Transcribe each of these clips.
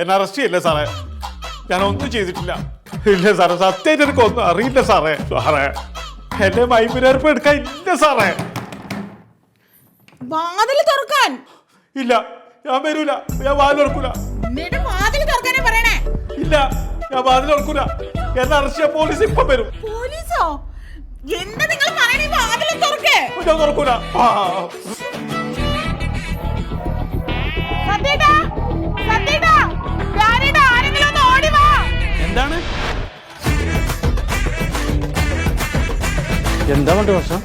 എന്നെ അറസ്റ്റ് ചെയ്യില്ല സാറേ, ഞാനൊന്നും ചെയ്തിട്ടില്ല. ഇല്ല സാറേ, സത്യമായിട്ട് എനിക്കൊന്നും അറിയില്ല സാറേ. സാറേ എന്നെ വൈകുന്നേരം എടുക്കാൻ ഇല്ല സാറേ. വാതിൽ തുറക്കാൻ ഇല്ല, ഞാൻ വരൂല, ഞാൻ വാതിൽ തുറക്കൂല. വാതിൽ തുറക്കാനേ പറയണേ. ഇല്ല, ഞാൻ വാതിൽ തുറക്കൂല. എന്നെ അറസ്റ്റ് ചെയ്യാൻ പോലീസ് ഇപ്പൊ വരും. പോലീസോ? എന്താ നിങ്ങൾ പറയണേ? വാതിൽ തുറക്കേ. ഞാൻ തുറക്കൂല. സത്യേട്ടാ, സത്യേട്ടാ, ഞാനിതാ, ആരെങ്കിലും ഒന്ന് ഓടി വാ. എന്താണ് പ്രശ്നം?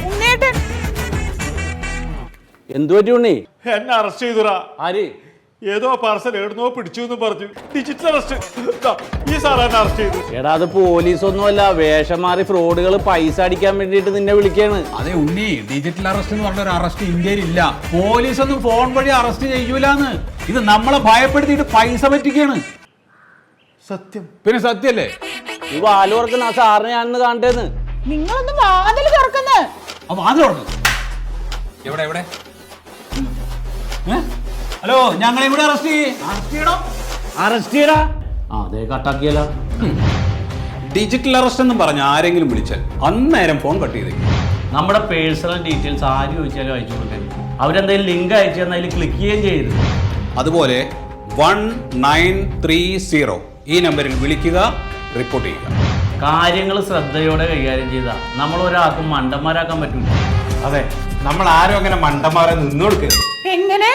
ഉണ്ണേട്ടൻ എന്തു പറ്റി ഉണ്ണി? എന്നെ അറസ്റ്റ് ചെയ്തുറാ. ആര്? ഏതോ പാർസൽ എവിടുന്നോ പിടിച്ചു എന്ന് പറഞ്ഞു. Digital arrest. ഈ സാർ എന്നെ അറസ്റ്റ് ചെയ്തു. എടാ, അത് പോലീസൊന്നുമല്ല, വേഷം മാറി ഫ്രോഡുകൾ പൈസ അടിക്കാൻ വേണ്ടിട്ട് നിന്നെ വിളിക്കാണ്. അതെ ഉണ്ണി, ഡിജിറ്റൽ അറസ്റ്റ് എന്ന് പറഞ്ഞ ഒരു അറസ്റ്റ് ഇന്ത്യയിൽ ഇല്ല. പോലീസ് ഒന്നും ഫോൺ വഴി അറസ്റ്റ് ചെയ്യൂലെന്ന്. ഇത് നമ്മളെ ഭയപ്പെടുത്തിയിട്ട് പൈസ പറ്റിക്കാണ്. സത്യം? പിന്നെ സത്യല്ലേ? ഈ വാല് തുറക്കുന്ന ആ സാറിനെ ഞാനൊന്ന് കാണട്ടേന്ന്. നിങ്ങളൊന്ന് വാതിൽ തുറക്കുന്നേ. വാതിൽ തുറന്നു. എവിടെ എവിടെ? ഹലോ, ഞങ്ങളെ ഇവിടെ അറസ്റ്റ് ചെയ്യണം. അറസ്റ്റ് ചെയ്യടാ. അതെ, കട്ടാക്കിയല്ല. ഡിജിറ്റൽ അറസ്റ്റ് എന്ന് പറഞ്ഞ ആരെങ്കിലും വിളിച്ചാൽ അന്നേരം ഫോൺ കട്ട് ചെയ്തേ. നമ്മുടെ പേഴ്സണൽ ഡീറ്റെയിൽസ് ആര് ചോദിച്ചാലും അയച്ചു കൊടുക്കാൻ. അവരെന്തെങ്കിലും ലിങ്ക് അയച്ചു തന്നാൽ അതിൽ ക്ലിക്ക് ചെയ്യുകയും ചെയ്യരുത്. അതുപോലെ 1930 ഈ നമ്പറിൽ വിളിക്കുക, റിപ്പോർട്ട് ചെയ്യുക. കാര്യങ്ങൾ ശ്രദ്ധയോടെ കൈകാര്യം ചെയ്താൽ നമ്മൾ ഒരാൾക്കും മണ്ടന്മാരാക്കാൻ പറ്റില്ല. അതെ, നമ്മൾ ആരും അങ്ങനെ മണ്ടന്മാരെ നിന്നു കൊടുക്കരുത്. എങ്ങനെ?